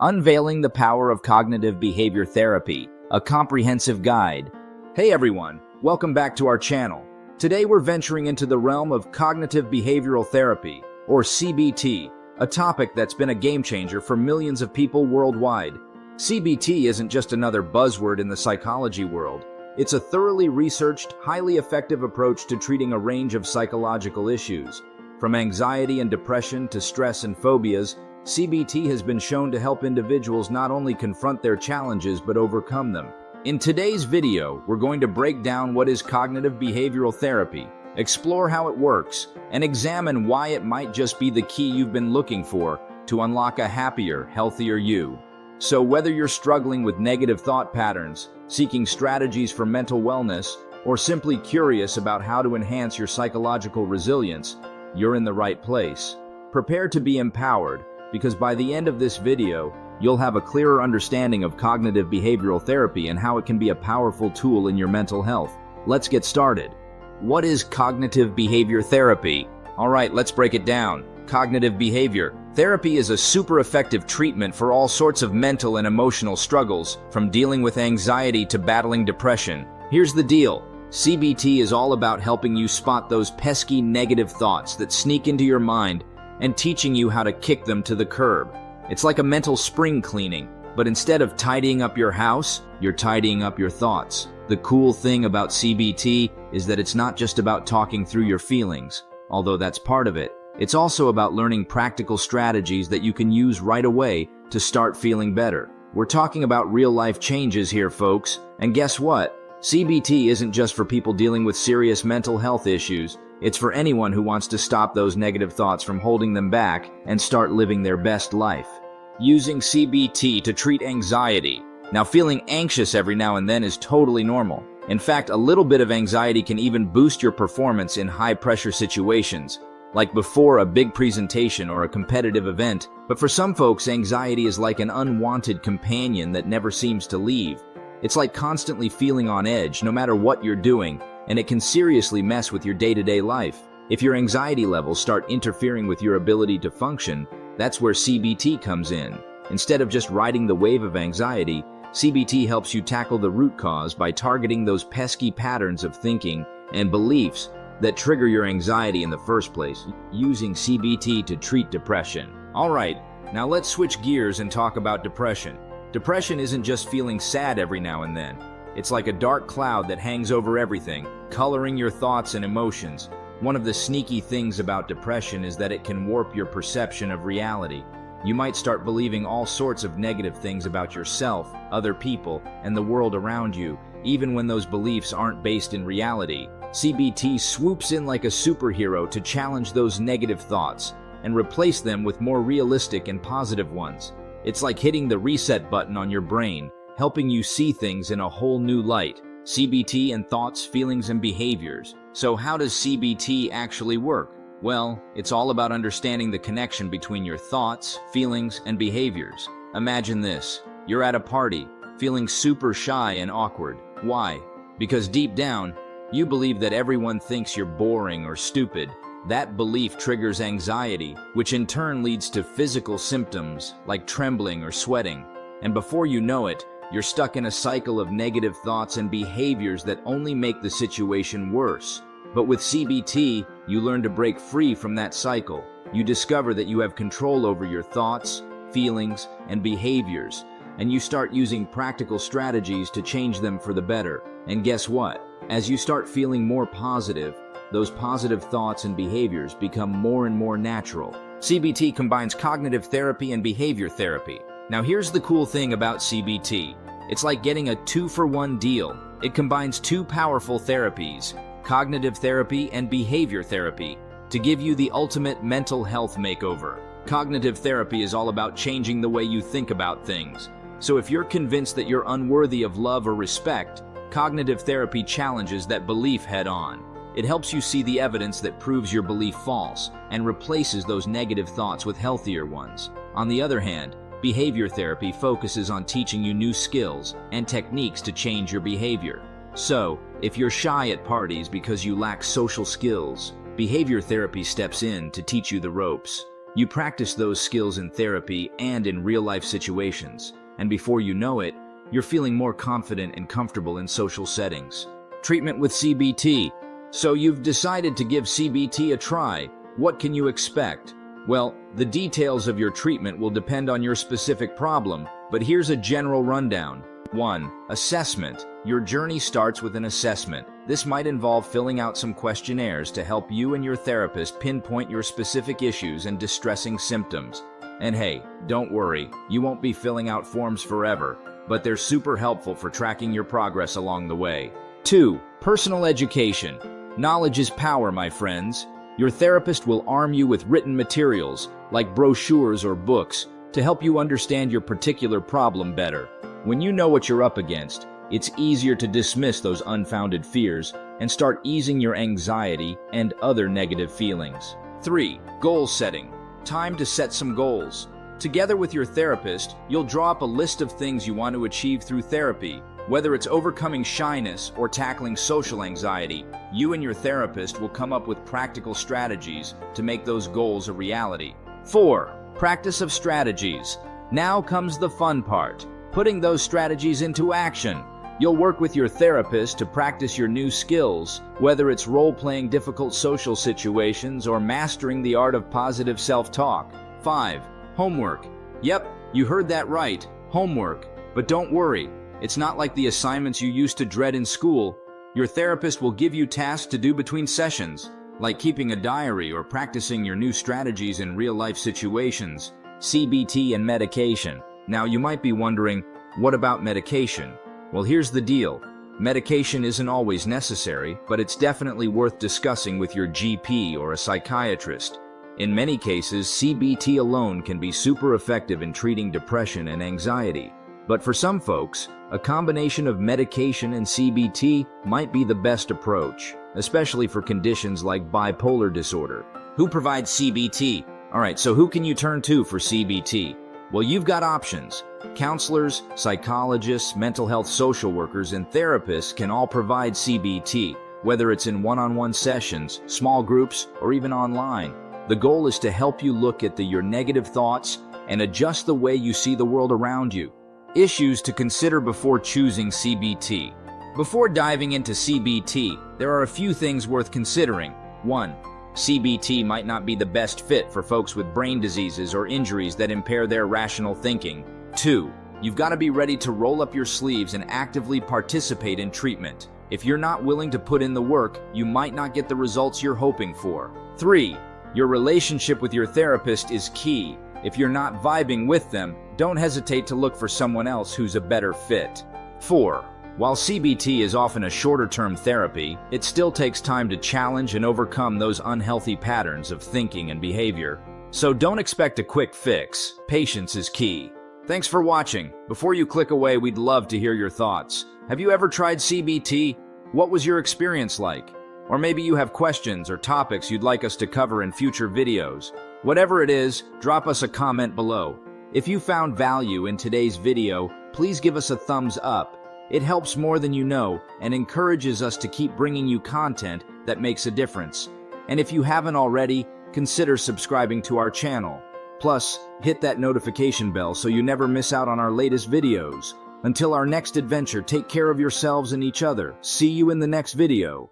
Unveiling the Power of Cognitive Behavior Therapy, a comprehensive guide. Hey everyone, welcome back to our channel. Today we're venturing into the realm of cognitive behavioral therapy, or CBT, a topic that's been a game changer for millions of people worldwide. CBT isn't just another buzzword in the psychology world. It's a thoroughly researched, highly effective approach to treating a range of psychological issues. From anxiety and depression to stress and phobias, CBT has been shown to help individuals not only confront their challenges but overcome them. In today's video, we're going to break down what is cognitive behavioral therapy, explore how it works, and examine why it might just be the key you've been looking for to unlock a happier, healthier you. So whether you're struggling with negative thought patterns, seeking strategies for mental wellness, or simply curious about how to enhance your psychological resilience, you're in the right place. Prepare to be empowered, because by the end of this video, you'll have a clearer understanding of cognitive behavioral therapy and how it can be a powerful tool in your mental health. Let's get started. What is cognitive behavior therapy? All right, let's break it down. Cognitive behavior therapy is a super effective treatment for all sorts of mental and emotional struggles, from dealing with anxiety to battling depression. Here's the deal. CBT is all about helping you spot those pesky negative thoughts that sneak into your mind and teaching you how to kick them to the curb. It's like a mental spring cleaning, but instead of tidying up your house, you're tidying up your thoughts. The cool thing about CBT is that it's not just about talking through your feelings, although that's part of it. It's also about learning practical strategies that you can use right away to start feeling better. We're talking about real-life changes here, folks, and guess what? CBT isn't just for people dealing with serious mental health issues. It's for anyone who wants to stop those negative thoughts from holding them back and start living their best life. Using CBT to treat anxiety. Now, feeling anxious every now and then is totally normal. In fact, a little bit of anxiety can even boost your performance in high-pressure situations, like before a big presentation or a competitive event. But for some folks, anxiety is like an unwanted companion that never seems to leave. It's like constantly feeling on edge, no matter what you're doing, and it can seriously mess with your day-to-day life. If your anxiety levels start interfering with your ability to function, that's where CBT comes in. Instead of just riding the wave of anxiety, CBT helps you tackle the root cause by targeting those pesky patterns of thinking and beliefs that trigger your anxiety in the first place, using CBT to treat depression. All right, now let's switch gears and talk about depression. Depression isn't just feeling sad every now and then. It's like a dark cloud that hangs over everything, coloring your thoughts and emotions. One of the sneaky things about depression is that it can warp your perception of reality. You might start believing all sorts of negative things about yourself, other people, and the world around you, even when those beliefs aren't based in reality. CBT swoops in like a superhero to challenge those negative thoughts and replace them with more realistic and positive ones. It's like hitting the reset button on your brain, helping you see things in a whole new light. CBT and thoughts, feelings, and behaviors. So how does CBT actually work? Well, it's all about understanding the connection between your thoughts, feelings, and behaviors. Imagine this. You're at a party, feeling super shy and awkward. Why? Because deep down, you believe that everyone thinks you're boring or stupid. That belief triggers anxiety, which in turn leads to physical symptoms like trembling or sweating. And before you know it, you're stuck in a cycle of negative thoughts and behaviors that only make the situation worse. But with CBT, you learn to break free from that cycle. You discover that you have control over your thoughts, feelings, and behaviors, and you start using practical strategies to change them for the better. And guess what? As you start feeling more positive, those positive thoughts and behaviors become more and more natural. CBT combines cognitive therapy and behavior therapy. Now here's the cool thing about CBT. It's like getting a 2-for-1 deal. It combines two powerful therapies, cognitive therapy and behavior therapy, to give you the ultimate mental health makeover. Cognitive therapy is all about changing the way you think about things. So if you're convinced that you're unworthy of love or respect, cognitive therapy challenges that belief head-on. It helps you see the evidence that proves your belief false and replaces those negative thoughts with healthier ones. On the other hand, behavior therapy focuses on teaching you new skills and techniques to change your behavior. So, if you're shy at parties because you lack social skills, behavior therapy steps in to teach you the ropes. You practice those skills in therapy and in real-life situations, and before you know it, you're feeling more confident and comfortable in social settings. Treatment with CBT. So you've decided to give CBT a try. What can you expect? Well, the details of your treatment will depend on your specific problem, but here's a general rundown. 1. Assessment. Your journey starts with an assessment. This might involve filling out some questionnaires to help you and your therapist pinpoint your specific issues and distressing symptoms. And hey, don't worry, you won't be filling out forms forever, but they're super helpful for tracking your progress along the way. 2. Personal education. Knowledge is power, my friends. Your therapist will arm you with written materials, like brochures or books, to help you understand your particular problem better. When you know what you're up against, it's easier to dismiss those unfounded fears and start easing your anxiety and other negative feelings. 3. Goal setting. Time to set some goals. Together with your therapist, you'll draw up a list of things you want to achieve through therapy. Whether it's overcoming shyness or tackling social anxiety, you and your therapist will come up with practical strategies to make those goals a reality. 4. Practice of strategies. Now comes the fun part, putting those strategies into action. You'll work with your therapist to practice your new skills, whether it's role-playing difficult social situations or mastering the art of positive self-talk. 5. Homework. Yep, you heard that right, homework. But don't worry, it's not like the assignments you used to dread in school. Your therapist will give you tasks to do between sessions, like keeping a diary or practicing your new strategies in real-life situations. CBT and medication. Now you might be wondering, what about medication? Well, here's the deal. Medication isn't always necessary, but it's definitely worth discussing with your GP or a psychiatrist. In many cases, CBT alone can be super effective in treating depression and anxiety. But for some folks, a combination of medication and CBT might be the best approach, especially for conditions like bipolar disorder. Who provides CBT? Alright, so who can you turn to for CBT? Well, you've got options. Counselors, psychologists, mental health social workers, and therapists can all provide CBT, whether it's in one-on-one sessions, small groups, or even online. The goal is to help you look at your negative thoughts and adjust the way you see the world around you. Issues to consider before choosing CBT. Before diving into CBT, there are a few things worth considering. 1. CBT might not be the best fit for folks with brain diseases or injuries that impair their rational thinking. 2. You've got to be ready to roll up your sleeves and actively participate in treatment. If you're not willing to put in the work, you might not get the results you're hoping for. 3. Your relationship with your therapist is key. If you're not vibing with them, don't hesitate to look for someone else who's a better fit. 4. While CBT is often a shorter-term therapy, it still takes time to challenge and overcome those unhealthy patterns of thinking and behavior. So don't expect a quick fix. Patience is key. Thanks for watching. Before you click away, we'd love to hear your thoughts. Have you ever tried CBT? What was your experience like? Or maybe you have questions or topics you'd like us to cover in future videos. Whatever it is, drop us a comment below. If you found value in today's video, please give us a thumbs up. It helps more than you know and encourages us to keep bringing you content that makes a difference. And if you haven't already, consider subscribing to our channel. Plus, hit that notification bell so you never miss out on our latest videos. Until our next adventure, take care of yourselves and each other. See you in the next video.